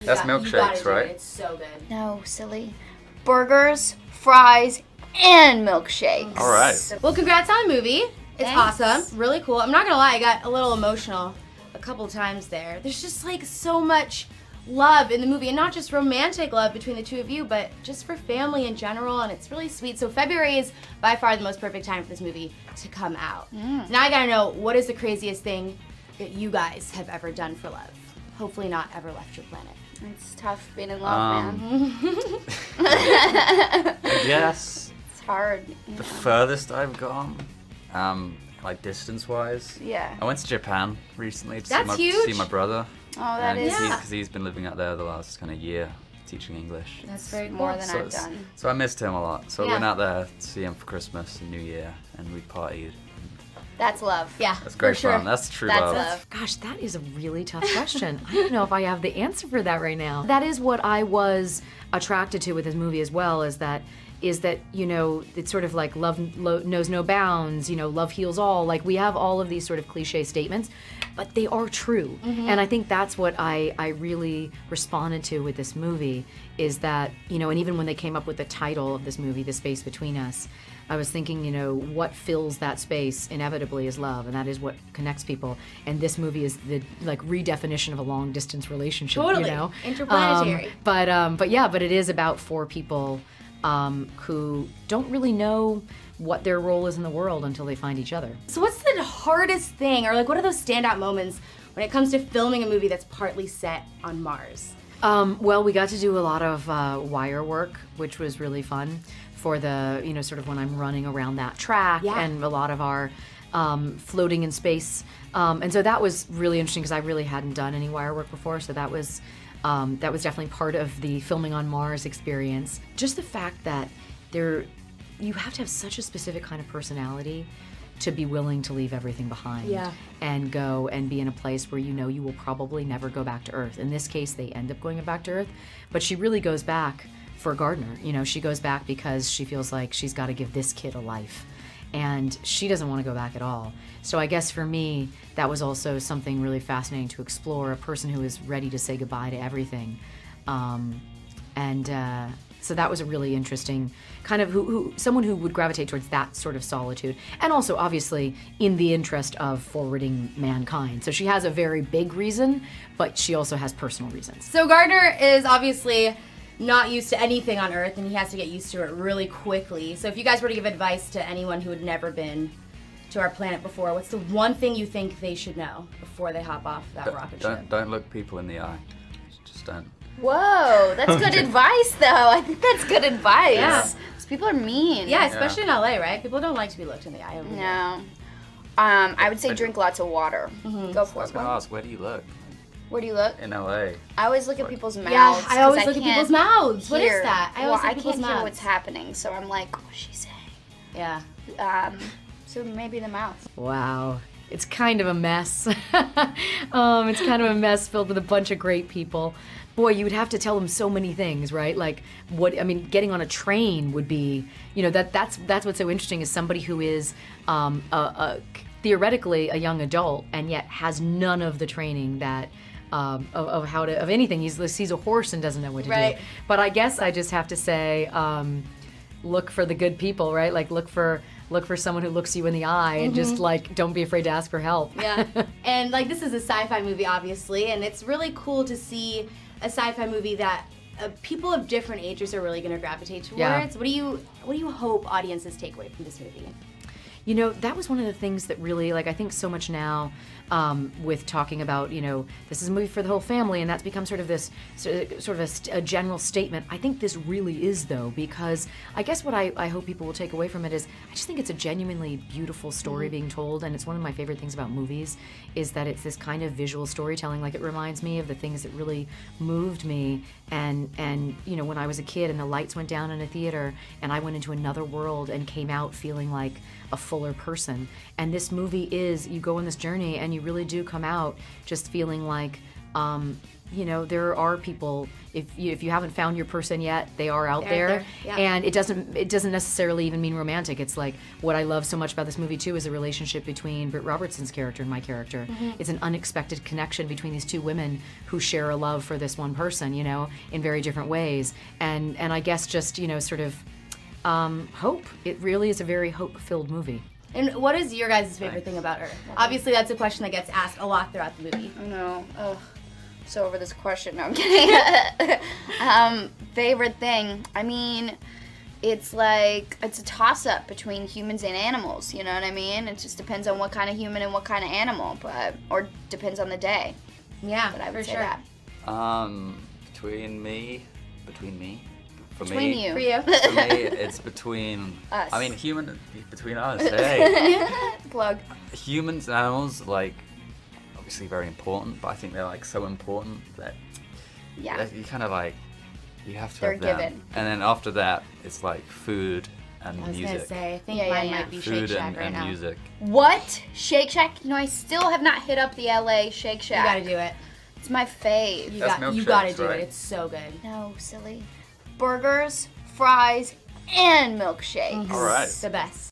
That's You gotta milkshakes, do it. right? It's so good. No, silly. Burgers, fries, and milkshakes. All right. Well, congrats on the movie. It's Thanks. awesome. Really cool. I'm not gonna lie, I got a little emotional a couple times there. There's just like so much love in the movie, and not just romantic love between the two of you, but just for family in general, and it's really sweet. So February is by far the most perfect time for this movie to come out. So now I gotta know, what is the craziest thing that you guys have ever done for love? Hopefully not ever left your planet. It's tough being in love, man. I guess It's hard. the furthest I've gone, like distance-wise. Yeah. I went to Japan recently to That's see huge. my brother. Oh, that is Because he's been living out there the last kind of year teaching English. That's very cool. more than So I've done. So I missed him a lot. So I Yeah. went out there to see him for Christmas and New Year, and we partied. That's love. Yeah, That's great for sure. fun. That's true That's love. love. Gosh, that is a really tough question. I don't know if I have the answer for that right now. That is what I was attracted to with this movie as well, is that you know, it's sort of like love knows no bounds, you know, love heals all. Like, we have all of these sort of cliche statements, but they are true. And I think that's what I really responded to with this movie, is that, you know, and even when they came up with the title of this movie, The Space Between Us, I was thinking, you know, what fills that space inevitably is love, and that is what connects people. And this movie is the like redefinition of a long distance relationship. Totally. You know, Interplanetary. But it is about four people who don't really know what their role is in the world until they find each other. So what's the hardest thing, or like what are those standout moments when it comes to filming a movie that's partly set on Mars? Well, we got to do a lot of wire work, which was really fun for the, you know, sort of when I'm running around that track, Yeah. and a lot of our floating in space. And so that was really interesting because I really hadn't done any wire work before, so that was definitely part of the filming on Mars experience. Just the fact that you have to have such a specific kind of personality to be willing to leave everything behind. Yeah. And go and be in a place where you know you will probably never go back to Earth. In this case, they end up going back to Earth, but she really goes back for Gardner. You know, she goes back because she feels like she's got to give this kid a life, and she doesn't want to go back at all. So I guess for me, that was also something really fascinating to explore, a person who is ready to say goodbye to everything. So that was a really interesting kind of someone who would gravitate towards that sort of solitude, and also obviously in the interest of forwarding mankind. So she has a very big reason, but she also has personal reasons. So Gardner is obviously not used to anything on Earth, and he has to get used to it really quickly. So if you guys were to give advice to anyone who had never been to our planet before, what's the one thing you think they should know before they hop off that rocket ship? Don't look people in the eye. Just don't. Whoa, that's good advice, though. I think that's good advice. Yeah. 'Cause people are mean. Yeah, especially in LA, right? People don't like to be looked in the eye over here. No. I would say drink lots of water. Go I for was it. gonna ask, where do you look? Where do you look? In LA. I always look at people's mouths. Yeah, I 'cause always look at can't people's mouths. What is hear- that? I always well, look at I people's can't hear mouths. what's happening, so I'm like, what's she saying? Yeah. So maybe the mouth. Wow. It's kind of a mess. It's kind of a mess filled with a bunch of great people. Boy, you would have to tell them so many things, right? Like, getting on a train would be, you know, that's what's so interesting, is somebody who is theoretically a young adult and yet has none of the training that of how to, of anything. He sees a horse and doesn't know what to Right. do. But I guess I just have to say, look for the good people, right? Like, look for someone who looks you in the eye, and just like, don't be afraid to ask for help. Yeah. And like, this is a sci-fi movie, obviously, and it's really cool to see a sci-fi movie that people of different ages are really going to gravitate towards. Yeah. What do you hope audiences take away from this movie? You know, that was one of the things that really, like, I think so much now with talking about, you know, this is a movie for the whole family, and that's become sort of this, sort of a general statement. I think this really is, though, because I guess what I hope people will take away from it is, I just think it's a genuinely beautiful story being told, and it's one of my favorite things about movies, is that it's this kind of visual storytelling. Like, it reminds me of the things that really moved me, and you know, when I was a kid and the lights went down in a theater, and I went into another world and came out feeling like a fuller person. And this movie is, you go on this journey and you really do come out just feeling like there are people. If you haven't found your person yet, they are out They're there. there, yeah. And it doesn't necessarily even mean romantic. It's like what I love so much about this movie too is the relationship between Britt Robertson's character and my character. It's an unexpected connection between these two women who share a love for this one person, in very different ways. And I guess just sort of hope. It really is a very hope-filled movie. And what is your guys' favorite thing about her? Obviously, that's a question that gets asked a lot throughout the movie. I know. Oh, so over this question. No, I'm kidding. Favorite thing. I mean, it's a toss-up between humans and animals. You know what I mean? It just depends on what kind of human and what kind of animal, or depends on the day. Yeah, But I would for say sure. that. Between me. For Between me, you. For you. For me, it's between Us. I mean, between us. Hey, Plug. humans and animals, obviously very important, but I think they're so important that Yeah. you kind of you have to They're have them. given. And then after that, it's food and I was music. gonna say, I think Yeah, yeah, mine yeah. might be Food Shake Shack and, right and now. music. What? Shake Shack? I still have not hit up the LA Shake You Shack. gotta do it. It's my fave. You That's gotta milkshakes, do right? it. It's so good. No, silly. Burgers, fries, and milkshakes. All right. The best.